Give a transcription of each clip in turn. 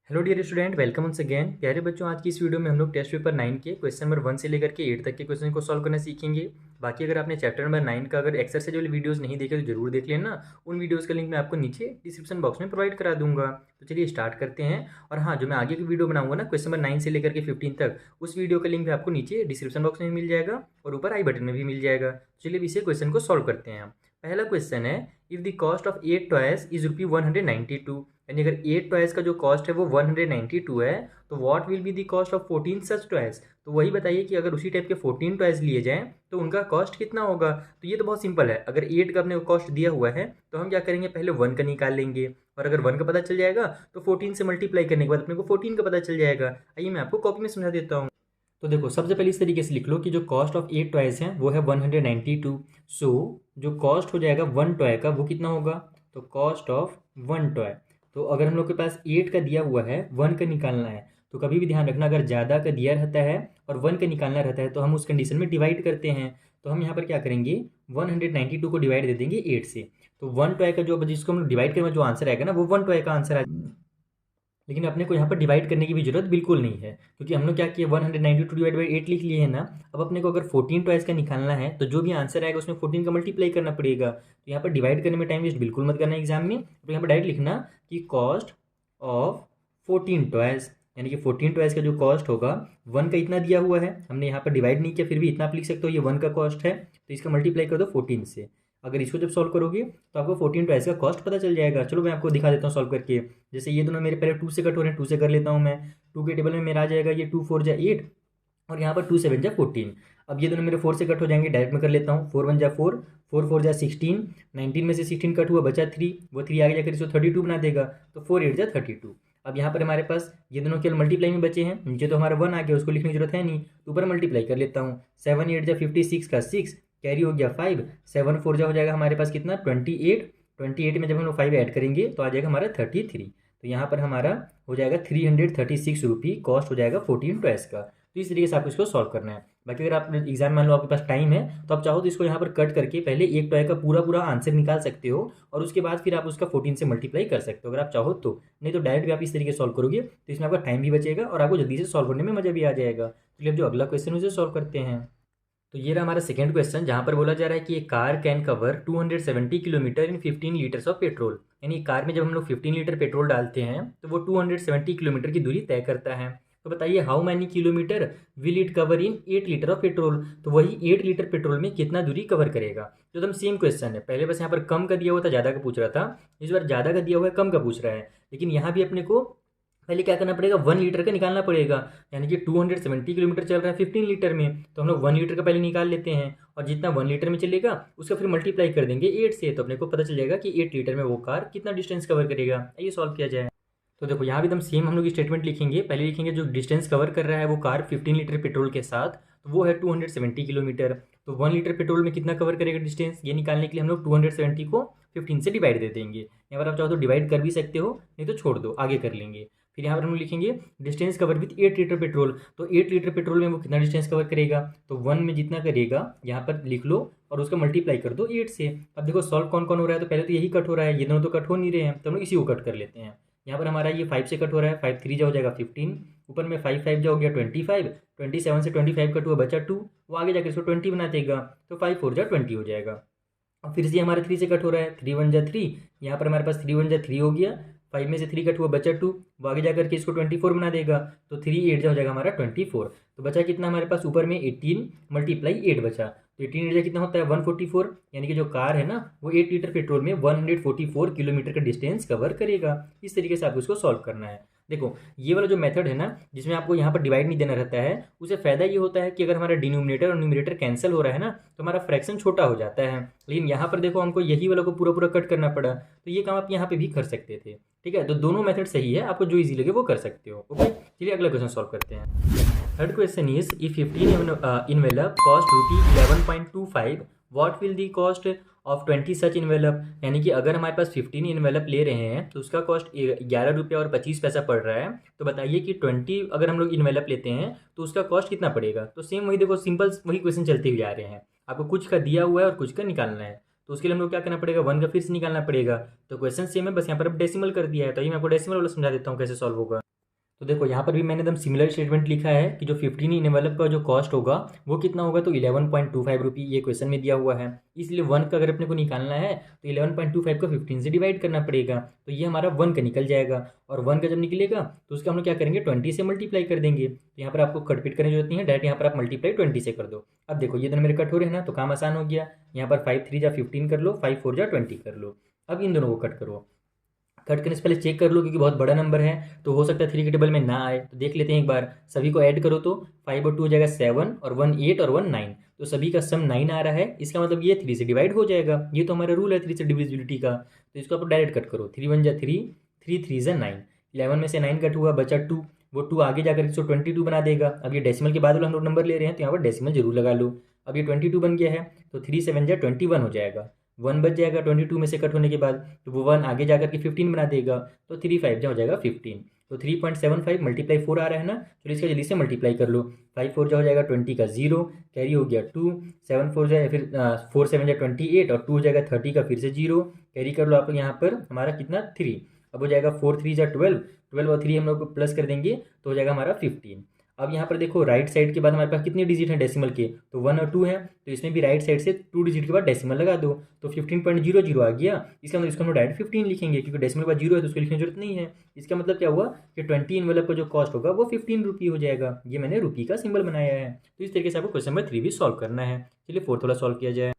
Hello dear student, welcome once again. प्यारे बच्चों, आज की इस वीडियो में हम लोग टेस्ट पेपर 9 के क्वेश्चन नंबर 1 से लेकर के 8 तक के क्वेश्चन को सॉल्व करना सीखेंगे। बाकी अगर आपने चैप्टर नंबर 9 का अगर एक्सरसाइज वाली वीडियोस नहीं देखे तो जरूर देख लेना। उन वीडियोस का लिंक मैं आपको नीचे डिस्क्रिप्शन बॉक्स में प्रोवाइड करा दूंगा। तो चलिए स्टार्ट करते हैं। और हाँ, जो मैं आगे की वीडियो बनाऊंगा ना क्वेश्चन नंबर 9 से लेकर के 15 तक, उस वीडियो का लिंक भी आपको नीचे डिस्क्रिप्शन बॉक्स में मिल जाएगा और ऊपर आई बटन में भी मिल जाएगा। चलिए इसे क्वेश्चन को सॉल्व करते हैं। पहला क्वेश्चन है, if the cost of 8 toys is ₹192, यानी अगर 8 टॉयज का जो कॉस्ट है वो 192 है, तो what will be the cost of 14 such toys. तो वही बताइए कि अगर उसी टाइप के 14 टॉयज लिए जाएं तो उनका कॉस्ट कितना होगा। तो ये तो बहुत सिंपल है। अगर 8 का अपने को कॉस्ट दिया हुआ है तो हम क्या करेंगे, पहले 1 का निकाल लेंगे, और अगर 1 का पता चल जाएगा तो 14 से मल्टीप्लाई करने के बाद अपने को 14 का पता चल जाएगा। आइए मैं आपको कॉपी में समझा देता हूँ। तो देखो, सबसे पहले इस तरीके से लिख लो कि जो कॉस्ट ऑफ 8 टॉयज हैं वो है 192। सो जो कॉस्ट हो जाएगा 1 टॉय का वो कितना होगा, तो कॉस्ट ऑफ 1 टॉय। तो अगर हम लोग के पास 8 का दिया हुआ है, 1 का निकालना है, तो कभी भी ध्यान रखना, अगर ज़्यादा का दिया रहता है और 1 का निकालना रहता है तो हम उस कंडीशन में डिवाइड करते हैं। तो हम यहाँ पर क्या करेंगे, 192 को डिवाइड दे देंगे 8 से। तो 1 टॉय का जो जिसको हम लोग डिवाइड करेंगे जो आंसर आएगा ना, वो 1 टॉय का आंसर आएगा। लेकिन अपने को यहाँ पर डिवाइड करने की भी जरूरत बिल्कुल नहीं है, क्योंकि हम लोग क्या किए, 192 डिवाइड बाई 8 लिख लिए हैं ना। अब अपने को अगर 14 टॉयज का निकालना है तो जो भी आंसर आएगा उसमें 14 का मल्टीप्लाई करना पड़ेगा। तो यहाँ पर डिवाइड करने में टाइम वेस्ट बिल्कुल मत करना एग्जाम में। तो यहाँ पर डायरेक्ट लिखना कि कॉस्ट ऑफ 14 टॉयज, यानी कि 14 टॉयज का जो कॉस्ट होगा, 1 का इतना दिया हुआ है, हमने यहाँ पर डिवाइड नहीं किया, फिर भी इतना आप लिख सकते हो, ये 1 का कॉस्ट है, तो इसका मल्टीप्लाई कर दो 14 से। अगर इसको जब सॉल्व करोगे तो आपको 14 टॉयज का कॉस्ट पता चल जाएगा। चलो मैं आपको दिखा देता हूँ सॉल्व करके। जैसे ये दोनों मेरे पहले 2 से कट हो रहे हैं, 2 से कर लेता हूँ मैं। 2 के टेबल में मेरा आ जाएगा ये 2 4 जा 8, और यहाँ पर 2 7 जा 14। अब ये दोनों मेरे 4 से कट हो जाएंगे, डायरेक्ट में कर लेता हूँ। 4 1 जा 4, 4 4 जा 16, 19 में से 16 कट हुआ, बचा 3, वो 3 आगे जाकर इसको 32 बना देगा, तो 4 8 जा 32। अब यहाँ पर हमारे पास ये दोनों केवल मल्टीप्लाई में बचे हैं, नीचे तो हमारा 1 आ गया, उसको लिखने की जरूरत है नहीं, तो ऊपर मल्टीप्लाई कर लेता हूँ। 7 8 जा 56 का 6, कैरी हो गया 5, 7 4 जा हो जाएगा हमारे पास कितना, 28। 28 में जब हम लोग 5 ऐड करेंगे तो आ जाएगा हमारा 33। तो यहाँ पर हमारा हो जाएगा 336 रुपये कॉस्ट हो जाएगा 14 टॉयज का। तो इस तरीके से आपको इसको सॉल्व करना है। बाकी अगर आप एग्जाम मान लो आपके पास टाइम है तो आप चाहो तो इसको यहाँ पर कट करके पहले एक टॉय का पूरा पूरा आंसर निकाल सकते हो, और उसके बाद फिर आप उसका 14 से मल्टीप्लाई कर सकते हो अगर आप चाहो तो। नहीं तो डायरेक्ट भी आप इस तरीके से सॉल्व करोगे तो इसमें आपका टाइम भी बचेगा और आपको जल्दी से सॉल्व करने में मजा भी आ जाएगा। चलिए अब जो अगला क्वेश्चन उसे सॉल्व करते हैं। तो ये रहा हमारा सेकंड क्वेश्चन, जहाँ पर बोला जा रहा है कि एक car can cover 270 kilometre in 15 litres of petrol. यानी कार में जब हम लोग 15 लीटर पेट्रोल डालते हैं तो वो 270 किलोमीटर की दूरी तय करता है। तो बताइए how many kilometre will it cover in 8 litre of petrol. तो वही 8 लीटर पेट्रोल में कितना दूरी कवर करेगा। तो एकदम सेम क्वेश्चन है। पहले बस यहाँ पर कम का दिया हुआ था, ज़्यादा का पूछ रहा था। इस बार ज़्यादा का दिया हुआ है, कम का पूछ रहा है। लेकिन यहाँ भी अपने को पहले क्या करना पड़ेगा, 1 लीटर का निकालना पड़ेगा। यानी कि 270 किलोमीटर चल रहा है 15 लीटर में, तो हम लोग 1 लीटर का पहले निकाल लेते हैं, और जितना 1 लीटर में चलेगा उसका फिर मल्टीप्लाई कर देंगे 8 से, तो अपने को पता चल जाएगा कि 8 लीटर में वो कार कितना डिस्टेंस कवर करेगा। आइए सॉल्व किया जाए। तो देखो यहाँ भी एकदम सेम हम लोग स्टेटमेंट लिखेंगे। पहले लिखेंगे जो डिस्टेंस कवर कर रहा है वो कार 15 लीटर पेट्रोल के साथ, तो वो है 270 किलोमीटर। तो 1 लीटर पेट्रोल में कितना कवर करेगा डिस्टेंस, ये निकालने के लिए हम लोग 270 को 15 से डिवाइड दे देंगे। यहाँ पर आप चाहो तो डिवाइड कर भी सकते हो, नहीं तो छोड़ दो, आगे कर लेंगे। फिर यहाँ पर हम लिखेंगे distance cover with 8 litre petrol. तो 8 लीटर पेट्रोल में वो कितना डिस्टेंस कवर करेगा, तो 1 में जितना करेगा यहाँ पर लिख लो और उसका मल्टीप्लाई कर दो 8 से। अब देखो सॉल्व कौन कौन हो रहा है, तो पहले तो यही कट हो रहा है, ये दोनों तो कट हो नहीं रहे हैं, तो हम लोग इसी को कट कर लेते हैं। यहाँ पर हमारा ये 5 से कट हो रहा है, 5 3 जा हो जाएगा 15, ऊपर में 5 5 जा हो गया 25, 27 से 25 कट हुआ बचा 2, वो आगे जाकर इसको 20 बना देगा, तो 5 4 जा 20 हो जाएगा। और फिर से हमारा 3 से कट हो रहा है, 3 1 जा 3, यहाँ पर हमारे पास 3 1 जा 3 हो गया, 5 में से 3 कट हुआ बचा 2, वो आगे जाकर के इसको 24 बना देगा, तो 3 8 जा हो जाएगा हमारा 24। तो बचा कितना हमारे पास, ऊपर में 18 मल्टीप्लाई 8 बचा, तो 18 8 जा कितना होता है 144। यानी कि जो कार है ना वो 8 लीटर पेट्रोल में 144 किलोमीटर का डिस्टेंस कवर करेगा। इस तरीके से आपको इसको सॉल्व करना है। देखो ये वाला जो मेथड है ना, जिसमें आपको यहाँ पर डिवाइड नहीं देना रहता है, उसे फ़ायदा ये होता है कि अगर हमारा डिनोमिनेटर और न्यूमरेटर कैंसिल हो रहा है ना तो हमारा फ्रैक्शन छोटा हो जाता है। लेकिन यहाँ पर देखो हमको यही वाला को पूरा पूरा कट करना पड़ा, तो ये काम आप यहाँ पे भी कर सकते थे। ठीक है, तो दोनों मेथड सही है, आपको जो इजी लगे वो कर सकते हो। ओके, चलिए अगला क्वेश्चन सॉल्व करते हैं। Third question is, if 15 envelope cost ₹11.25, what will the cost of 20 such envelope. यानी कि अगर हमारे पास 15 इन्वेलप ले रहे हैं तो उसका कॉस्ट 11 रुपये और 25 पैसा पड़ रहा है। तो बताइए कि 20 अगर हम लोग इन्वेलप लेते हैं तो उसका कॉस्ट कितना पड़ेगा। तो सेम वही देखो, सिंपल वही क्वेश्चन चलते हुए आ रहे हैं। आपको कुछ का दिया हुआ है और कुछ का निकालना है, तो उसके लिए हम लोग क्या करना पड़ेगा, 1 का फिर से निकालना पड़ेगा। तो क्वेश्चन सेम है, बस यहाँ पर अब डेसिमल कर दिया है। तो ये मैं आपको डेसिमल वाला समझा देता हूँ कैसे सॉल्व होगा। तो देखो यहाँ पर भी मैंने एकदम सिमिलर स्टेटमेंट लिखा है कि जो 15 इन एनवेलप का जो कॉस्ट होगा वो कितना होगा, तो 11.25 रुपी ये क्वेश्चन में दिया हुआ है। इसलिए 1 का अगर अपने को निकालना है तो 11.25 का 15 से डिवाइड करना पड़ेगा, तो ये हमारा 1 का निकल जाएगा। और 1 का जब निकलेगा तो उसका हम लोग क्या करेंगे, 20 से मल्टीप्लाई कर देंगे। तो यहाँ पर आपको कटपीट करने की जरूरत नहीं है, डायरेक्ट यहाँ पर आप मल्टीप्लाई 20 से कर दो। अब देखो ये दोनों मेरे कट हो रहे हैं ना, तो काम आसान हो गया। यहाँ पर 5 3 जा 15 कर लो, 5 4 जा 20 कर लो। अब इन दोनों को कट करो। कट करने से पहले चेक कर लो, क्योंकि बहुत बड़ा नंबर है तो हो सकता है 3 के टेबल में ना आए, तो देख लेते हैं एक बार। सभी को ऐड करो तो 5 और 2 हो जाएगा 7 और 1 8 और 1 9, तो सभी का सम 9 आ रहा है। इसका मतलब ये 3 से डिवाइड हो जाएगा, ये तो हमारा रूल है 3 से डिविजिबिलिटी का। तो इसको आप डायरेक्ट कट करो, 3 1 जा 3, 3 3 जा 9, 11 में से 9 कट हुआ, बचा 2, वो 2 आगे जाकर 122 बना देगा। अब ये डेसिमल के बाद वाला हम लोग नंबर ले रहे हैं, तो यहाँ पर डेसिमल जरूर लगा लो। अब ये 22 बन गया है, तो 3 7 जा 21 हो जाएगा। 1 बच जाएगा 22 में से कट होने के बाद, तो वो 1 आगे जाकर के 15 बना देगा, तो 3 5 जा हो जाएगा 15। तो 3.75 मल्टीप्लाई 4 आ रहा है ना, चलो इसका जल्दी से मल्टीप्लाई कर लो। 5 4 जा हो जाएगा 20 का 0, कैरी हो गया 2, 7 4 जाए फिर 4 7 जा 28 और 2 हो जाएगा 30 का फिर से 0, कैरी कर लो आप लोग। यहाँ पर हमारा कितना 3, अब हो जाएगा 4 3 जा 12, 12 और 3 हम लोग प्लस कर देंगे तो हो जाएगा हमारा 15। अब यहाँ पर देखो राइट साइड के बाद हमारे पास कितने डिजिट हैं डेसिमल के, तो 1 और 2 हैं, तो इसमें भी राइट साइड से 2 डिजिट के बाद डेसिमल लगा दो, तो 15.00 आ गया। इसका मतलब इसको हम डायरेक्ट 15 लिखेंगे, क्योंकि डेसिमल के बाद 0 है तो उसको लिखने की जरूरत नहीं है। इसका मतलब क्या हुआ कि 20 इनवेलप का जो कॉस्ट होगा वो 15 रुपी हो जाएगा। ये मैंने रुपी का सिंबल बनाया है। तो इस तरीके से आपको क्वेश्चन नंबर 3 भी सॉल्व करना है। चलिए फोर्थ वाला सॉल्व किया जाए।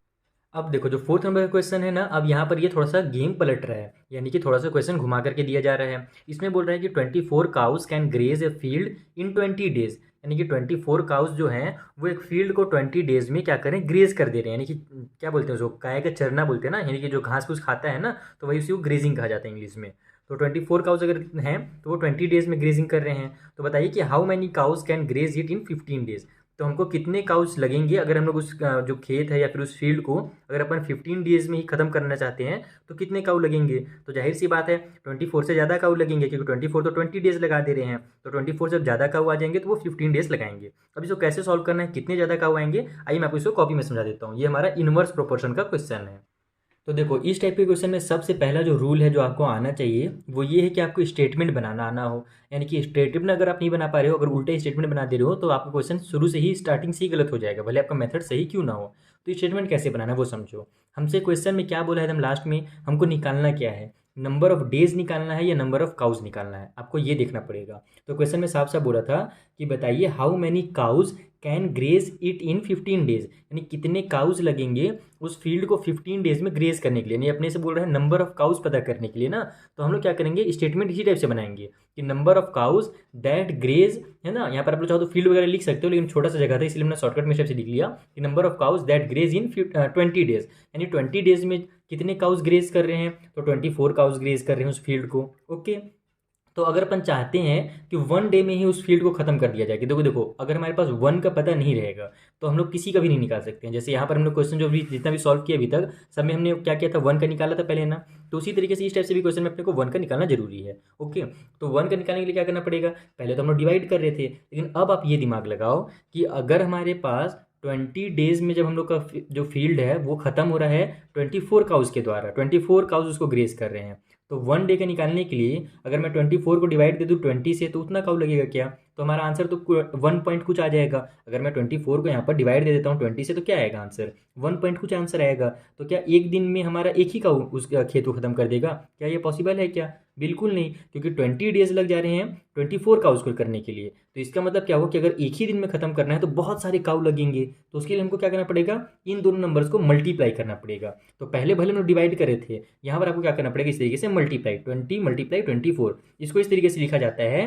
अब देखो जो फोर्थ नंबर का क्वेश्चन है ना, अब यहाँ पर ये थोड़ा सा गेम पलट रहा है, यानी कि थोड़ा सा क्वेश्चन घुमा करके दिया जा रहा है। इसमें बोल रहा है कि 24 cows can graze a field in 20 days, यानी कि 24 काउस जो हैं वो एक फील्ड को 20 डेज में क्या करें, ग्रेज कर दे रहे हैं। यानी कि क्या बोलते हैं उसको, गाय का चरना बोलते हैं ना, यानी कि जो घास फूस खाता है ना, तो वही उसी को ग्रेजिंग कहा जाता है इंग्लिश में। तो 24 काउस अगर हैं तो वो 20 डेज में ग्रेजिंग कर रहे हैं। तो बताइए कि how many cows can graze it in 15 days, तो हमको कितने काउस लगेंगे अगर हम लोग उस जो खेत है या फिर उस फील्ड को अगर अपन 15 डेज में ही खत्म करना चाहते हैं, तो कितने काउ लगेंगे। तो जाहिर सी बात है 24 से ज़्यादा काउ लगेंगे, क्योंकि 24 तो 20 डेज लगा दे रहे हैं, तो 24 से ज़्यादा काउ आ जाएंगे तो वो 15 डेज लगाएंगे। अब इसको कैसे सॉल्व करना है, कितने ज़्यादा काउ आएंगे, आइए मैं आपको इसको कॉपी में समझा देता हूँ। ये हमारा इनवर्स प्रोपोर्शन का क्वेश्चन है। तो देखो इस टाइप के क्वेश्चन में सबसे पहला जो रूल है जो आपको आना चाहिए वो ये है कि आपको स्टेटमेंट बनाना आना हो। यानी कि स्टेटमेंट अगर आप नहीं बना पा रहे हो, अगर उल्टे स्टेटमेंट बना दे रहे हो, तो आपका क्वेश्चन शुरू से ही स्टार्टिंग से ही गलत हो जाएगा, भले आपका मेथड सही क्यों ना हो। तो स्टेटमेंट कैसे बनाना है वो समझो। हमसे क्वेश्चन में क्या बोला है एकदम लास्ट में, हमको निकालना क्या है, नंबर ऑफ डेज निकालना है या नंबर ऑफ काउज निकालना है, आपको ये देखना पड़ेगा। तो क्वेश्चन में साफ साफ बोला था कि बताइए how many cows can graze it in 15 days, यानी कितने काउज लगेंगे उस फील्ड को 15 डेज में ग्रेज करने के लिए। यानी अपने से बोल रहे हैं नंबर ऑफ काउज पता करने के लिए ना, तो हम लोग क्या करेंगे, स्टेटमेंट इसी टाइप से बनाएंगे कि number of cows that graze, है ना। यहाँ पर आप लोग चाहो तो फील्ड वगैरह लिख सकते हो, लेकिन छोटा सा जगह था इसलिए हमने शॉर्टकट में से लिख लिया कि number of cows that graze in 20 days, यानी 20 डेज में कितने काउज ग्रेज कर रहे हैं, तो 24 काउज ग्रेज कर रहे हैं उस फील्ड को। ओके, तो अगर अपन चाहते हैं कि 1 डे में ही उस फील्ड को खत्म कर दिया जाए, कि देखो देखो अगर हमारे पास 1 का पता नहीं रहेगा तो हम लोग किसी का भी नहीं निकाल सकते हैं। जैसे यहाँ पर हम लोग क्वेश्चन जो भी जितना भी सॉल्व किया अभी तक सब में हमने क्या किया था, 1 का निकाला था पहले ना, तो उसी तरीके से इस टाइप से भी क्वेश्चन में अपने को 1 का निकालना जरूरी है। ओके, तो 1 का निकालने के लिए क्या करना पड़ेगा, पहले तो हम लोग डिवाइड कर रहे थे, लेकिन अब आप ये दिमाग लगाओ कि अगर हमारे पास 20 डेज में जब हम लोग का जो फील्ड है वो खत्म हो रहा है 24 काउज के द्वारा, 24 काउज उसको ग्रेज कर रहे हैं, तो 1 डे का निकालने के लिए अगर मैं 24 को डिवाइड दे दूँ 20 से, तो उतना काउ लगेगा क्या, तो हमारा आंसर तो 1 पॉइंट कुछ आ जाएगा। अगर मैं 24 को यहाँ पर डिवाइड दे देता हूँ 20 से, तो क्या आएगा आंसर, 1 पॉइंट कुछ आंसर आएगा। तो क्या एक दिन में हमारा एक ही काउ उस खेत को खत्म कर देगा, क्या ये पॉसिबल है क्या, बिल्कुल नहीं, क्योंकि 20 डेज लग जा रहे हैं 24 काउज को करने के लिए। तो इसका मतलब क्या हो कि अगर एक ही दिन में खत्म करना है तो बहुत सारे काउ लगेंगे, तो उसके लिए हमको क्या करना पड़ेगा, इन दोनों नंबर्स को मल्टीप्लाई करना पड़ेगा। तो पहले भले हम लोग डिवाइड कर रहे थे, यहाँ पर आपको क्या करना पड़ेगा, इस तरीके से मल्टीप्लाई 20 मल्टीप्लाई 24। इसको इस तरीके से लिखा जाता है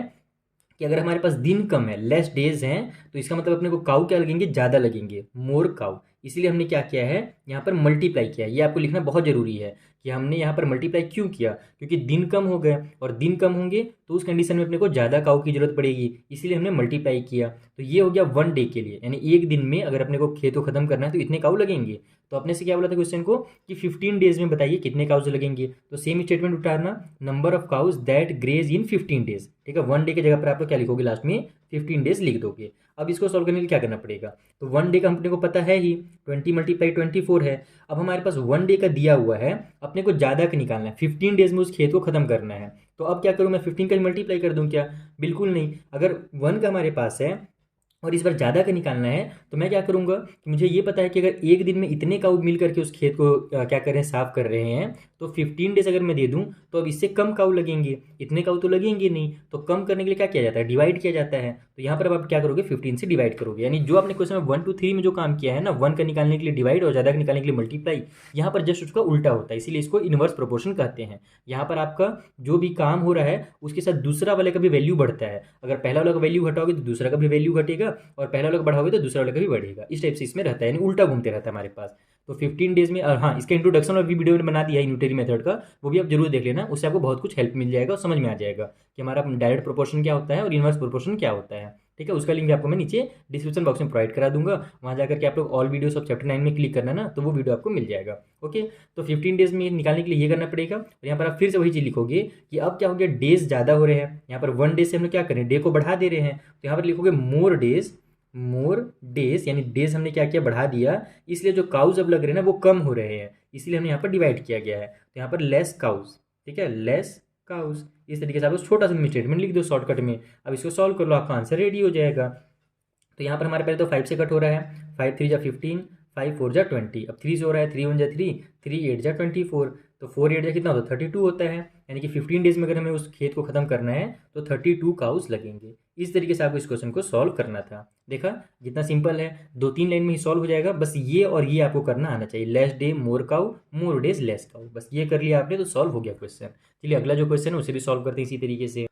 कि अगर हमारे पास दिन कम है, लेस डेज हैं, तो इसका मतलब अपने को काउ क्या लगेंगे, ज़्यादा लगेंगे, मोर काउ। इसलिए हमने क्या किया है, यहाँ पर मल्टीप्लाई किया है। ये आपको लिखना बहुत ज़रूरी है कि हमने यहाँ पर मल्टीप्लाई क्यों किया, क्योंकि दिन कम हो गए और दिन कम होंगे तो उस कंडीशन में अपने को ज़्यादा काउ की जरूरत पड़ेगी, इसलिए हमने मल्टीप्लाई किया। तो ये हो गया 1 डे के लिए, यानी एक दिन में अगर अपने को खेत को खत्म करना है तो इतने काउ लगेंगे। तो अपने से क्या बोला था क्वेश्चन को कि 15 डेज में बताइए कितने काउज लगेंगे, तो सेम स्टेटमेंट उठाना, number of cows that graze in 15 days. ठीक है, 1 डे की जगह पर आप लोग क्या लिखोगे, लास्ट में 15 डेज लिख दोगे। अब इसको सॉल्व करने के लिए क्या करना पड़ेगा, तो 1 डे का अपने को पता है ही, 20 × 24 है। अब हमारे पास 1 डे का दिया हुआ है, अपने को ज़्यादा का निकालना है, 15 डेज में उस खेत को खत्म करना है। तो अब क्या करूँ मैं, 15 का मल्टीप्लाई कर दूँ क्या, बिल्कुल नहीं। अगर 1 का हमारे पास है और इस बार ज़्यादा का निकालना है तो मैं क्या करूँगा कि मुझे ये पता है कि अगर एक दिन में इतने काऊ मिल करके उस खेत को क्या कर रहे हैं, साफ कर रहे हैं, तो 15 डेज अगर मैं दे दूँ तो अब इससे कम काऊ लगेंगे, इतने काऊ तो लगेंगे नहीं। तो कम करने के लिए क्या किया जाता है, डिवाइड किया जाता है। तो यहाँ पर अब आप क्या करोगे, 15 से डिवाइड करोगे। यानी जो आपने क्वेश्चन में 1 2 3 में जो काम किया है ना, 1 का निकालने के लिए डिवाइड और ज़्यादा का निकालने के लिए मल्टीप्लाई, यहाँ पर जस्ट उसका उल्टा होता है, इसीलिए इसको इनवर्स प्रोपोर्शन कहते हैं। यहाँ पर आपका जो भी काम हो रहा है उसके साथ दूसरा वाले का भी वैल्यू बढ़ता है। अगर पहला वाला का वैल्यू घटाओगे तो दूसरा का भी वैल्यू घटेगा, और पहला वाला बढ़ाओगे तो दूसरा वाला का भी बढ़ेगा। इस टाइप से इसमें रहता है, यानी उल्टा घूमते रहता है हमारे पास। तो 15 डेज में, और हाँ, इसका इंट्रोडक्शन और भी वीडियो में बना दिया है यूनिटरी मेथड का, वो भी आप जरूर देख लेना, उससे आपको बहुत कुछ हेल्प मिल जाएगा और समझ में आ जाएगा कि हमारा डायरेक्ट प्रोपोर्शन क्या होता है और इनवर्स प्रोपोर्शन क्या होता है। ठीक है, उसका लिंक आपको मैं नीचे डिस्क्रिप्शन बॉक्स में प्रोवाइड करा दूंगा, वहाँ जाकर के आप लोग ऑल वीडियोस ऑफ चैप्टर 9 में क्लिक करना ना, तो वो वीडियो आपको मिल जाएगा। ओके, तो 15 डेज में निकालने के लिए ये करना पड़ेगा। और यहाँ पर आप फिर से वही चीज़ लिखोगे कि अब क्या हो गया, डेज ज़्यादा हो रहे हैं। यहाँ पर 1 डे से हम लोग क्या करें, डे को बढ़ा दे रहे हैं, तो यहाँ पर लिखोगे मोर डेज, यानी डेज हमने क्या किया, बढ़ा दिया, इसलिए जो काउज अब लग रहे हैं ना वो कम हो रहे हैं, इसलिए हमने यहाँ पर डिवाइड किया गया है। तो यहाँ पर लेस काउज, ठीक है, लेस काउज। इस तरीके से आप छोटा सा स्टेटमेंट लिख दो शॉर्टकट में। अब इसको सॉल्व कर लो, आपका आंसर रेडी हो जाएगा। तो यहाँ पर हमारे पहले तो 5 से कट हो रहा है, 5 3 जा 15, 5 4 जा 20, अब 3 से हो रहा है, 3 1 जा 3, 3 8 जा 24, तो 4 8 जा कितना होता है, 32 होता है। यानी कि 15 डेज में अगर हमें उस खेत को खत्म करना है तो 32 काउस लगेंगे। इस तरीके से आपको इस क्वेश्चन को सॉल्व करना था। देखा कितना सिंपल है, 2-3 लाइन में ही सॉल्व हो जाएगा। बस ये और ये आपको करना आना चाहिए, less day more cow, more days less cow, बस ये कर लिया आपने तो सॉल्व हो गया क्वेश्चन। चलिए अगला जो क्वेश्चन है उसे भी सॉल्व करते हैं इसी तरीके से।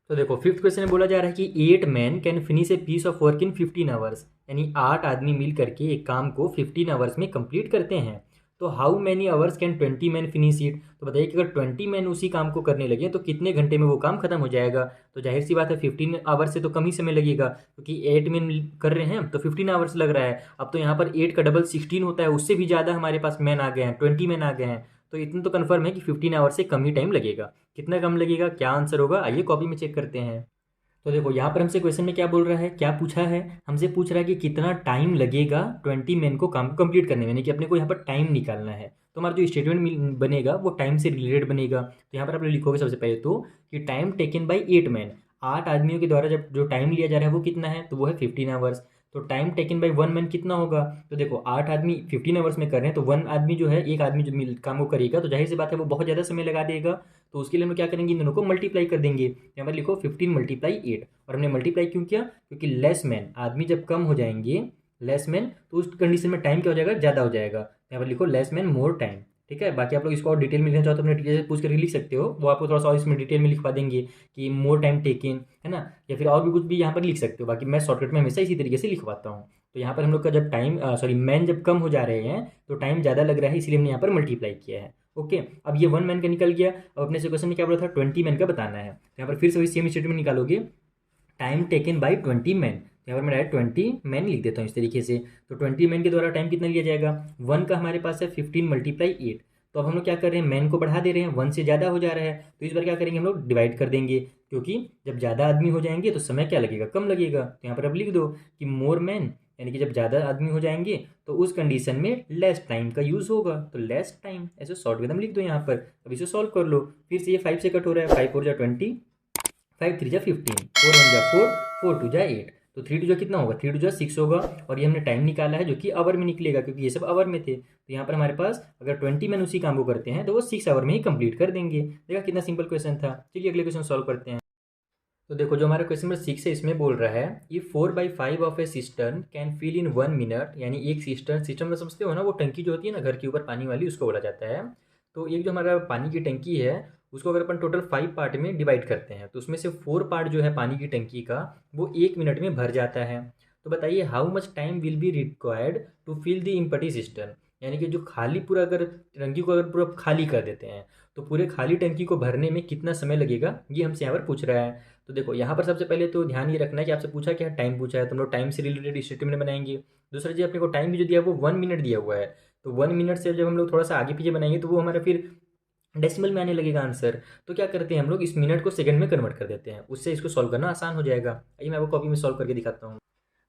तो देखो फिफ्थ क्वेश्चन में बोला जा रहा है कि 8 man can finish a piece of work in 15 hours, यानी 8 आदमी मिल करके एक काम को 15 आवर्स में कंप्लीट करते हैं। तो how many hours can 20 man finish it, तो बताइए कि अगर 20 मैन उसी काम को करने लगे तो कितने घंटे में वो काम खत्म हो जाएगा। तो जाहिर सी बात है 15 आवर्स से तो कम ही समय लगेगा, क्योंकि 8 मैन कर रहे हैं तो 15 आवर्स लग रहा है। अब तो यहाँ पर 8 का डबल 16 होता है, उससे भी ज़्यादा हमारे पास मैन आ गए हैं, 20 मैन आ गए हैं। तो इतना तो कन्फर्म है कि 15 आवर्स से कम ही टाइम लगेगा। कितना कम लगेगा, क्या आंसर होगा, आइए कॉपी में चेक करते हैं। तो देखो यहाँ पर हमसे क्वेश्चन में क्या बोल रहा है, क्या पूछा है, हमसे पूछ रहा है कि कितना टाइम लगेगा 20 मैन को काम को कंप्लीट करने में, यानी कि अपने को यहाँ पर टाइम निकालना है। तो हमारा जो स्टेटमेंट बनेगा वो टाइम से रिलेटेड बनेगा। तो यहाँ पर आप लिखोगे सबसे पहले तो कि टाइम टेकन बाई 8 मैन, 8 आदमियों के द्वारा जब जो टाइम लिया जा रहा है वो कितना है, तो वो है 15 आवर्स। तो टाइम टेकन बाई 1 मैन कितना होगा, तो देखो 8 आदमी 15 आवर्स में कर रहे हैं, तो 1 आदमी जो है, एक आदमी जो काम को करेगा तो जाहिर सी बात है वो बहुत ज़्यादा समय लगा देगा। तो उसके लिए हम क्या करेंगे, इन दोनों को मल्टीप्लाई कर देंगे। यहाँ पर लिखो 15 × 8, और हमने मल्टीप्लाई क्यों किया, क्योंकि लेस मैन, आदमी जब कम हो जाएंगे लेस मैन, तो उस कंडीशन में टाइम क्या हो जाएगा, ज़्यादा हो जाएगा। यहाँ पर लिखो लेस मैन मोर टाइम। ठीक है, बाकी आप लोग इसको और डिटेल में लिखना चाहो तो अपने टीचर से पूछ कर लिख सकते हो, वो आपको थोड़ा सा और इसमें डिटेल में लिखवा देंगे कि मोर टाइम टेकिंग, है ना, या फिर और भी कुछ भी यहाँ पर लिख सकते हो। बाकी मैं शॉर्टकट में हमेशा इसी तरीके से लिखवाता हूँ। तो यहाँ पर हम लोग का जब टाइम मैन जब कम हो जा रहे हैं तो टाइम ज़्यादा लग रहा है, इसलिए हमने यहाँ पर मल्टीप्लाई किया है। ओके, अब ये 1 मैन का निकल गया। अब अपने से क्वेश्चन में क्या बोला था, 20 मैन का बताना है। तो यहाँ पर फिर से वही सेम स्टेटमेंट निकालोगे, टाइम टेकन बाई 20 मैन। यहाँ पर मैं डायरेक्ट 20 मैन लिख देता हूँ इस तरीके से। तो 20 मैन के द्वारा टाइम कितना लिया जाएगा, 1 का हमारे पास है 15 × 8। तो अब हम लोग क्या कर रहे हैं, मैन को बढ़ा दे रहे हैं, 1 से ज़्यादा हो जा रहा है, तो इस बार क्या करेंगे हम लोग, डिवाइड कर देंगे, क्योंकि जब ज़्यादा आदमी हो जाएंगे तो समय क्या लगेगा, कम लगेगा। तो यहाँ पर अब लिख दो कि मोर मैन, यानी कि जब ज़्यादा आदमी हो जाएंगे तो उस कंडीशन में लेस टाइम का यूज़ होगा, तो लेस टाइम, ऐसे शॉर्ट विदम लिख दो यहाँ पर। अब इसे सॉल्व कर लो। फिर से ये 5 से कट हो रहा है, 5 4 जा 20, 5 3 जा 15, 4 1 जा 4, 4 2 जा 8, तो 3 2 जा कितना होगा, 3 2 जा 6 होगा। और ये हमने टाइम निकाला है जो कि आवर में निकलेगा, क्योंकि ये सब आवर में थे। तो यहाँ पर हमारे पास अगर 20 मैन उसी काम को करते हैं तो वो 6 आवर में ही कंप्लीट कर देंगे। देखा कितना सिंपल क्वेश्चन था। चलिए अगले क्वेश्चन सॉल्व करते हैं। तो देखो जो हमारा क्वेश्चन नंबर 6 है, इसमें बोल रहा है ये 4/5 of a cistern can fill in 1 minute, यानी एक सिस्टर्न, सिस्टम में समझते हो ना, वो टंकी जो होती है ना घर के ऊपर पानी वाली, उसको बोला जाता है। तो एक जो हमारा पानी की टंकी है उसको अगर अपन टोटल 5 पार्ट में डिवाइड करते हैं तो उसमें से 4 पार्ट जो है पानी की टंकी का वो 1 मिनट में भर जाता है। तो बताइए how much time will be required to fill the empty cistern, यानी कि जो खाली पूरा अगर टंकी को अगर पूरा खाली कर देते हैं तो पूरे खाली टंकी को भरने में कितना समय लगेगा, ये हमसे यहाँ पर पूछ रहा है। तो देखो यहाँ पर सबसे पहले तो ध्यान ये रखना है कि आपसे पूछा क्या, टाइम पूछा है, तो हम लोग टाइम से रिलेटेड स्टेटमेंट बनाएंगे। दूसरा जी अपने को टाइम भी जो दिया है वो 1 मिनट दिया हुआ है, तो 1 मिनट से जब हम लोग थोड़ा सा आगे पीछे बनाएंगे तो वो हमारा फिर डेसिमल में आने लगेगा आंसर। तो क्या करते हैं हम लोग, इस मिनट को सेकंड में कन्वर्ट कर देते हैं, उससे इसको सॉल्व करना आसान हो जाएगा। आइए मैं आपको कॉपी में सॉल्व करके दिखाता हूँ।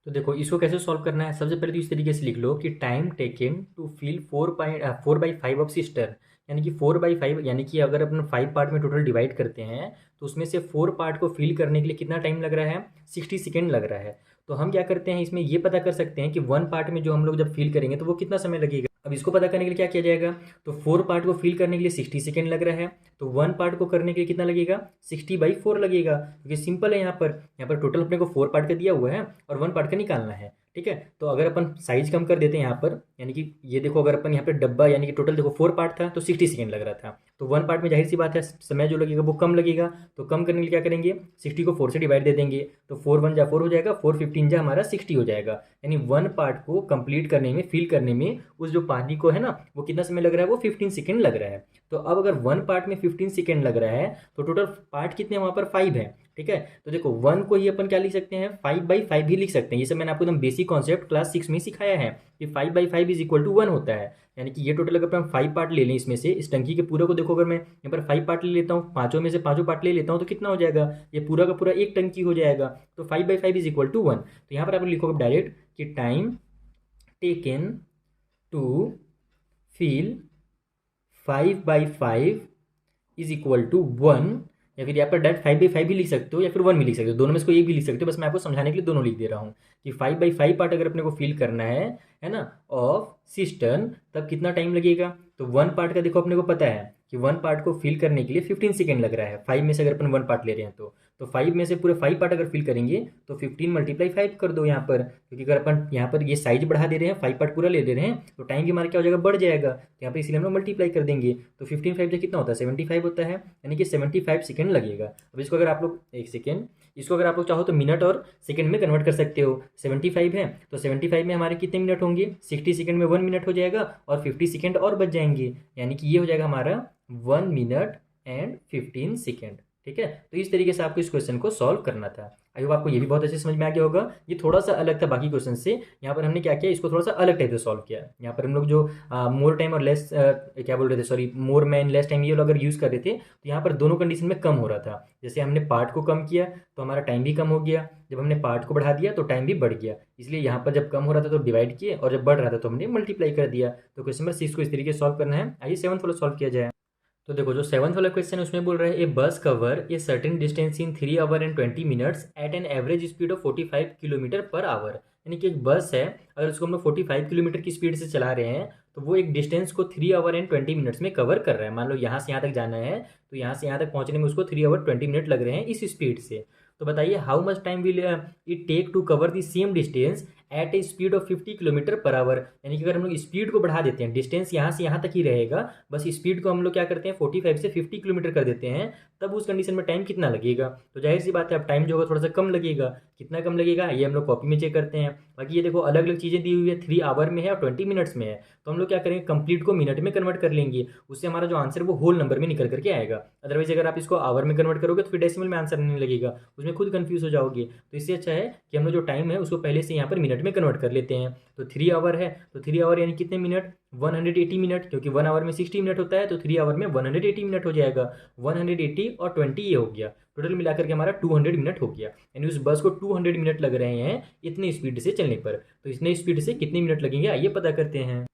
तो देखो इसको कैसे सॉल्व करना है। सबसे पहले तो इस तरीके से लिख लो कि time taken to fill 4/5 of cistern, यानी कि 4/5, यानी कि अगर अपन 5 पार्ट में टोटल डिवाइड करते हैं तो उसमें से 4 पार्ट को फिल करने के लिए कितना टाइम लग रहा है, 60 सेकेंड लग रहा है। तो हम क्या करते हैं, इसमें ये पता कर सकते हैं कि 1 पार्ट में जो हम लोग जब फिल करेंगे तो वो कितना समय लगेगा। अब इसको पता करने के लिए क्या किया जाएगा, तो 4 पार्ट को फिल करने के लिए 60 सेकेंड लग रहा है, तो 1 पार्ट को करने के लिए कितना लगेगा, 60/4 लगेगा, क्योंकि सिंपल है। यहाँ पर टोटल अपने को 4 पार्ट का दिया हुआ है और 1 पार्ट का निकालना है। ठीक है, तो अगर अपन साइज कम कर देते हैं यहाँ पर, यानी कि ये देखो अगर अपन यहाँ पर डब्बा, यानी कि टोटल देखो 4 पार्ट था तो 60 सेकेंड लग रहा था, तो 1 पार्ट में जाहिर सी बात है समय जो लगेगा वो कम लगेगा। तो कम करने के लिए क्या करेंगे, 60 को 4 से डिवाइड दे देंगे, तो 4 1 जा 4 हो जाएगा, 4 15 जा हमारा 60 हो जाएगा। यानी 1 पार्ट को कंप्लीट करने में, फिल करने में उस जो पानी को है ना, वो कितना समय लग रहा है, वो 15 सेकेंड लग रहा है। तो अब अगर 1 पार्ट में 15 सेकेंड लग रहा है तो टोटल पार्ट कितने वहाँ पर 5 है। ठीक है, तो देखो 1 को ही अपन क्या लिख सकते हैं, 5/5 भी लिख सकते हैं। ये सब मैंने आपको एकदम बेसिक कॉन्सेप्ट क्लास 6 में सिखाया है कि 5/5 इज इक्वल टू 1 होता है। यानी कि ये टोटल अगर हम 5 पार्ट ले लें इसमें से, इस टंकी के पूरे को देखो, अगर मैं यहाँ पर 5 पार्ट ले लेता हूँ, पाँचों में से पाँचों पार्ट ले लेता हूँ, तो कितना हो जाएगा, ये पूरा का पूरा एक टंकी हो जाएगा। तो 5/5 इज इक्वल टू 1। तो यहाँ पर आप लिखोगे डायरेक्ट कि time taken to fill 5/5 is equal to 1, या फिर यहाँ पर डायरेक्ट 5/5 भी लिख सकते हो या फिर 1 भी लिख सकते हो, दोनों में से कोई एक भी लिख सकते हो। बस मैं आपको समझाने के लिए दोनों लिख दे रहा हूँ कि 5/5 पार्ट अगर अपने को फिल करना है ना, ऑफ सिस्टर्न, तब कितना टाइम लगेगा। तो 1 पार्ट का देखो अपने को पता है कि 1 पार्ट को फिल करने के लिए 15 सेकेंड लग रहा है। 5 में से अगर अपन 1 पार्ट ले रहे हैं तो 5 में से पूरे 5 पार्ट अगर फिल करेंगे तो 15 × 5 कर दो यहाँ पर, क्योंकि अगर अपन यहाँ पर ये साइज बढ़ा दे रहे हैं, 5 पार्ट पूरा ले दे रहे हैं, तो टाइम भी हमारा क्या हो जाएगा, बढ़ जाएगा। तो यहाँ पर इसलिए हम लोग मल्टीप्लाई कर देंगे, तो 15 5 कितना होता है, 75 होता है, यानी कि 75 सेकेंड लगेगा। अब इसको अगर आप लोग, एक सेकेंड, इसको अगर आप लोग चाहो तो मिनट और सेकंड में कन्वर्ट कर सकते हो। 75 है तो 75 में हमारे कितने मिनट होंगे, 60 सेकंड में 1 मिनट हो जाएगा और 50 सेकंड और बच जाएंगे, यानी कि ये हो जाएगा हमारा 1 मिनट एंड 15 सेकंड। ठीक है, तो इस तरीके से आपको इस क्वेश्चन को सॉल्व करना था। आई होप आपको ये भी बहुत अच्छे समझ में आ गया होगा। ये थोड़ा सा अलग था बाकी क्वेश्चन से। यहाँ पर हमने क्या किया, इसको थोड़ा सा अलग टाइप से सॉल्व किया। यहाँ पर हम लोग जो मोर टाइम और लेस, क्या बोल रहे थे, sorry, more man less time, ये लोग अगर यूज़ कर रहे थे तो यहाँ पर दोनों कंडीशन में कम हो रहा था। जैसे हमने पार्ट को कम किया तो हमारा टाइम भी कम हो गया, जब हमने पार्ट को बढ़ा दिया तो टाइम भी बढ़ गया। इसलिए यहाँ पर जब कम हो रहा था तो डिवाइड किए और जब बढ़ रहा था तो हमने मल्टीप्लाई कर दिया। तो क्वेश्चन नंबर 6 को इस तरीके से सॉल्व करना है। आइए 7th वाला सॉल्व किया जाए। तो देखो जो 7th वाला क्वेश्चन है उसमें बोल रहा है, a bus cover a certain distance in 3 hour and 20 minutes at an average speed of 45 kilometre per hour. यानी कि एक बस है, अगर उसको हम लोग 45 किलोमीटर की स्पीड से चला रहे हैं तो वो एक डिस्टेंस को 3 आवर एंड 20 मिनट्स में कवर कर रहा है। मान लो यहाँ से यहाँ तक जाना है तो यहाँ से यहाँ तक पहुँचने में उसको 3 आवर 20 मिनट लग रहे हैं इस स्पीड से। तो बताइए how much time will it take to cover the same distance at a speed of 50 kilometre per hour. यानी कि अगर हम लोग स्पीड को बढ़ा देते हैं, डिस्टेंस यहाँ से यहाँ तक ही रहेगा, बस स्पीड को हम लोग क्या करते हैं 45 से 50 किलोमीटर कर देते हैं, तब उस कंडीशन में टाइम कितना लगेगा। तो जाहिर सी बात है अब टाइम जो होगा थोड़ा सा कम लगेगा। कितना कम लगेगा ये हम लोग कॉपी में चेक करते हैं। बाकी ये देखो अलग अलग चीज़ें दी हुई है, 3 आवर में है और 20 मिनट्स में है, तो हम लोग क्या करेंगे कंप्लीट को मिनट में कन्वर्ट कर लेंगे, उससे हमारा जो आंसर वो होल नंबर में निकल करके आएगा। अदरवाइज अगर आप इसको आवर में कन्वर्ट करोगे तो फिर डेसिमल में आंसर नहीं लगेगा, उसमें खुद कंफ्यूज हो जाओगे। तो इससे अच्छा है कि हम लोग जो टाइम है उसको पहले से यहाँ पर मिनट में कन्वर्ट कर लेते हैं। तो 3 आवर है तो 3 आवर यानी कितने मिनट, 180 मिनट, क्योंकि 1 आवर में 60 मिनट होता है, तो 3 आवर में 180 मिनट हो जाएगा। 180 और 20 ये हो गया, टोटल मिलाकर के हमारा 200 मिनट हो गया। यानी उस बस को 200 मिनट लग रहे हैं इतने स्पीड से चलने पर। तो इतने स्पीड से कितने मिनट लगेंगे आइए पता करते हैं।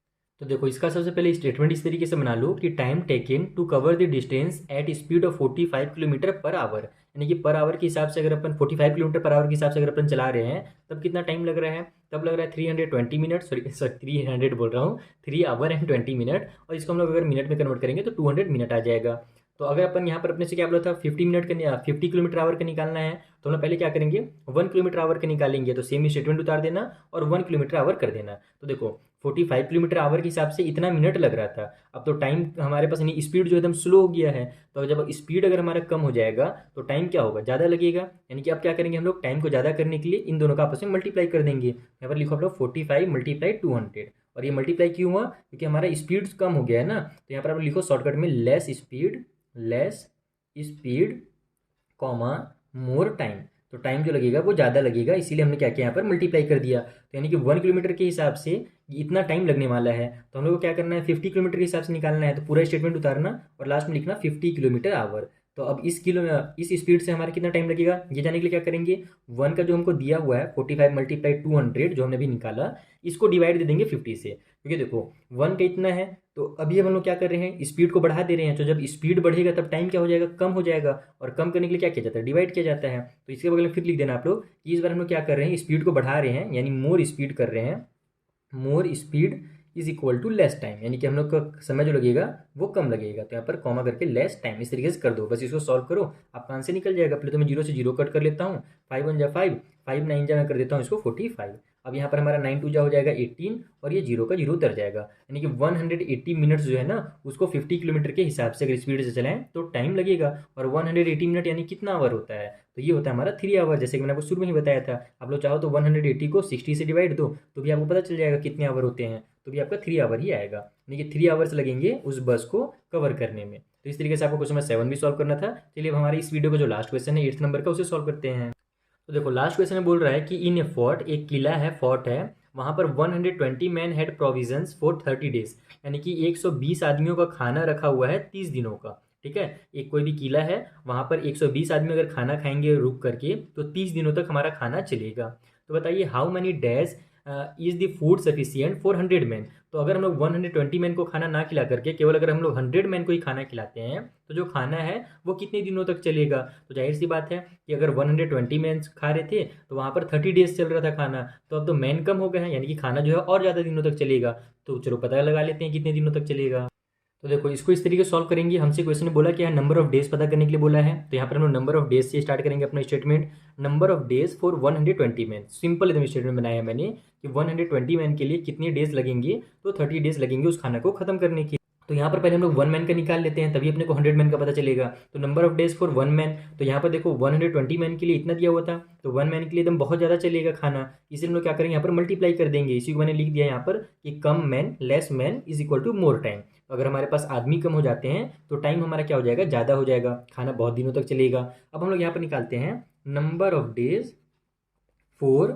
तो देखो इसका सबसे पहले स्टेटमेंट इस तरीके से बना लो कि time taken to cover the distance at speed of 45 kilometre per hour. यानी कि पर आवर के हिसाब से अगर अपन 45 किलोमीटर पर आवर के हिसाब से अगर अपन चला रहे हैं तब कितना टाइम लग रहा है, तब लग रहा है 320 मिनट, सॉरी 300 बोल रहा हूँ, 3 आवर एंड 20 मिनट। और इसको हम लोग अगर मिनट में कन्वर्ट करेंगे तो 200 मिनट आ जाएगा। तो अगर अपन यहाँ पर अपने से क्या बोला था 50 मिनट का 50 किलोमीटर आवर का निकालना है, तो हम लोग पहले क्या करेंगे 1 किलोमीटर आवर का निकालेंगे, तो सेम स्टेटमेंट उतार देना और 1 किलोमीटर आवर कर देना। तो देखो 45 किलोमीटर आवर के हिसाब से इतना मिनट लग रहा था, अब तो टाइम हमारे पास नहीं, स्पीड जो एकदम स्लो हो गया है। तो जब स्पीड अगर हमारा कम हो जाएगा तो टाइम क्या होगा, ज़्यादा लगेगा। यानी कि अब क्या करेंगे हम लोग टाइम को ज़्यादा करने के लिए इन दोनों का आपस में मल्टीप्लाई कर देंगे। यहाँ पर लिखो आप लोग 45 × 200। और ये मल्टीप्लाई क्यों हुआ, क्योंकि हमारा स्पीड कम हो गया है ना। तो यहाँ पर आप लिखो शॉर्टकट में less speed comma more time. तो टाइम जो लगेगा वो ज़्यादा लगेगा, इसीलिए हमने क्या किया यहाँ पर मल्टीप्लाई कर दिया। तो यानी कि 1 किलोमीटर के हिसाब से इतना टाइम लगने वाला है, तो हम लोग को क्या करना है 50 किलोमीटर के हिसाब से निकालना है। तो पूरा स्टेटमेंट उतारना और लास्ट में लिखना 50 किलोमीटर आवर। तो अब इस स्पीड से हमारा कितना टाइम लगेगा ये जाने के लिए क्या करेंगे, 1 का जो हमको दिया हुआ है 45 मल्टीप्लाई 200 जो हमने अभी निकाला, इसको डिवाइड दे देंगे 50 से, क्योंकि देखो 1 का इतना है। तो अभी हम लोग क्या कर रहे हैं, स्पीड को बढ़ा दे रहे हैं। तो जब स्पीड बढ़ेगा तब टाइम क्या हो जाएगा, कम हो जाएगा। और कम करने के लिए क्या किया जाता है, डिवाइड किया जाता है। तो इसके बगल में फिर लिख देना आप लोग कि इस बार हम लोग क्या कर रहे हैं, स्पीड को बढ़ा रहे हैं, यानी मोर स्पीड कर रहे हैं। More speed is equal to less time, यानी कि हम लोग का समय जो लगेगा वो कम लगेगा। तो यहाँ पर कॉमा करके लेस टाइम इस तरीके से कर दो, बस इसको सॉल्व करो, आपका आंसर निकल जाएगा। पहले तो मैं 0 से 0 कट कर लेता हूँ, 5 1 जा 5, 5 9 जा मैं कर देता हूँ इसको 45। अब यहाँ पर हमारा 9 2 जा हो जाएगा 18, और ये 0 का 0 उतर जाएगा। यानी कि 180 मिनट्स जो है ना, उसको 50 किलोमीटर के हिसाब से अगर स्पीड से चलाएं तो टाइम लगेगा। और 180 मिनट यानी कितना आवर होता है, तो ये होता है हमारा 3 आवर। जैसे कि मैंने आपको शुरू में ही बताया था, आप लोग चाहो तो 180 को 60 से डिवाइड दो तो भी आपको पता चल जाएगा कितने आवर होते हैं, तो भी आपका 3 आवर ही आएगा। यानी कि 3 आवर्स लगेंगे उस बस को कवर करने में। तो इस तरीके से आपको क्वेश्चन नंबर 7 भी सॉल्व करना था। चलिए अब हमारे इस वीडियो का जो लास्ट क्वेश्चन है 8th नंबर का, उसे सॉल्व करते हैं। तो देखो लास्ट क्वेश्चन में बोल रहा है कि इन ए फोर्ट, एक किला है, फोर्ट है, वहाँ पर 120 man had provisions for 30 days, यानी कि 120 आदमियों का खाना रखा हुआ है 30 दिनों का। ठीक है, एक कोई भी किला है, वहाँ पर 120 आदमी अगर खाना खाएंगे रुक करके तो 30 दिनों तक हमारा खाना चलेगा। तो बताइए how many days is the food sufficient for 100 man. तो अगर हम लोग 120 मैन को खाना ना खिला करके केवल अगर हम लोग 100 मैन को ही खाना खिलाते हैं तो जो खाना है वो कितने दिनों तक चलेगा। तो जाहिर सी बात है कि अगर 120 मैन खा रहे थे तो वहाँ पर 30 डेज चल रहा था खाना, तो अब तो मैन कम हो गए हैं, यानी कि खाना जो है और ज़्यादा दिनों तक चलेगा। तो चलो पता लगा लेते हैं कितने दिनों तक चलेगा। तो देखो इसको इस तरीके से सॉल्व करेंगे। हमसे क्वेश्चन ने बोला कि नंबर ऑफ डेज पता करने के लिए बोला है, तो यहाँ पर हम लोग नंबर ऑफ डेज से स्टार्ट करेंगे अपना statement. Number of days for 120 man, simple एकदम स्टेटमेंट बनाया है मैंने कि 120 मैन के लिए कितने डेज लगेंगे, तो 30 डेज लगेंगे उस खाना को खत्म करने के। तो यहाँ पर पहले हम लोग 1 मैन का निकाल लेते हैं, तभी अपने को 100 मैन का पता चलेगा। तो number of days for 1 man, तो यहाँ पर देखो 120 मैन के लिए इतना दिया हुआ था, तो 1 मैन के लिए एकदम बहुत ज़्यादा चलेगा खाना, इसलिए हम लोग क्या करेंगे यहाँ पर मल्टीप्लाई कर देंगे। इसी को मैंने लिख दिया यहाँ पर कि कम man less man is equal to more time. अगर हमारे पास आदमी कम हो जाते हैं तो टाइम हमारा क्या हो जाएगा, ज़्यादा हो जाएगा, खाना बहुत दिनों तक चलेगा। अब हम लोग यहाँ पर निकालते हैं नंबर ऑफ डेज फॉर,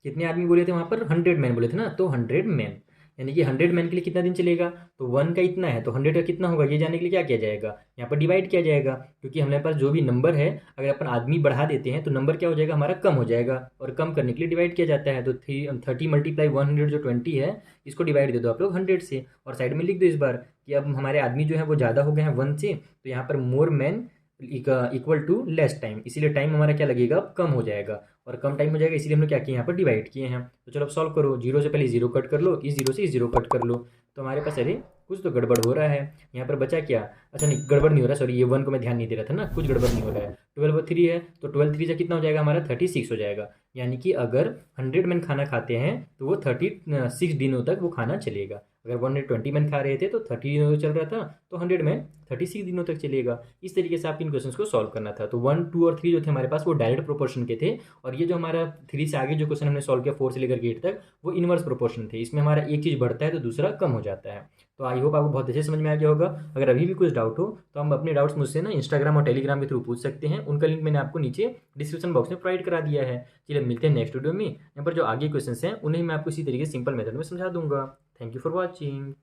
कितने आदमी बोले थे वहाँ पर, 100 मैन बोले थे ना, तो 100 मैन, यानी कि 100 मैन के लिए कितना दिन चलेगा, तो 1 का इतना है तो 100 का कितना होगा ये जानने के लिए क्या किया जाएगा, यहाँ पर डिवाइड किया जाएगा। क्योंकि हमारे पास जो भी नंबर है अगर अपन आदमी बढ़ा देते हैं तो नंबर क्या हो जाएगा हमारा, कम हो जाएगा, और कम करने के लिए डिवाइड किया जाता है। तो 30 मल्टीप्लाई 100 जो 20 है, इसको डिवाइड दे दो आप लोग 100 से, और साइड में लिख दो इस बार कि अब हमारे आदमी जो है वो ज़्यादा हो गए हैं 1 से, तो यहाँ पर more man equal to less time, इसीलिए टाइम हमारा क्या लगेगा, अब कम हो जाएगा, और कम टाइम हो जाएगा, इसीलिए हम लोग क्या किए यहाँ पर डिवाइड किए हैं। तो चलो अब सॉल्व करो, 0 से पहले 0 कट कर लो, इस 0 से इस 0 कट कर लो, तो हमारे पास अरे कुछ तो गड़बड़ हो रहा है। यहाँ पर बचा क्या, अच्छा नहीं गड़बड़ नहीं हो रहा, सॉरी ये 1 को मैं ध्यान नहीं दे रहा था ना, कुछ गड़बड़ नहीं हो रहा है। 12 3 है, तो 12 3 से कितना हो जाएगा हमारा, 36 हो जाएगा। यानी कि अगर 100 मैन खाना खाते हैं तो वो 36 दिनों तक वो खाना चलेगा। अगर 120 मैन खा रहे थे तो 30 दिनों तक चल रहा था, तो 100 मैन 36 दिनों तक चलेगा। इस तरीके से आप इन क्वेश्चंस को सॉल्व करना था। तो 1 2 और 3 जो थे हमारे पास वो डायरेक्ट प्रोपोर्शन के थे, और ये जो हमारा 3 से आगे जो क्वेश्चन हमने सॉल्व किया 4 से लेकर 8 तक, वो इनवर्स प्रोपोर्शन थे। इसमें हमारा एक चीज़ बढ़ता है तो दूसरा कम हो जाता है। तो आई होप आपको बहुत अच्छे समझ में आ गया होगा। अगर अभी भी कुछ डाउट हो तो हम अपने डाउट्स मुझसे ना इंस्टाग्राम और टेलीग्राम के थ्रू पूछ सकते हैं, उनका लिंक मैंने आपको नीचे डिस्क्रिप्शन बॉक्स में प्रोवाइड करा दिया है। चलिए मिलते हैं नेक्स्ट वीडियो में, यहाँ पर जो आगे क्वेश्चन हैं उन्हें मैं आपको इसी तरीके से सिंपल मेथड में समझा दूंगा। Thank you for watching.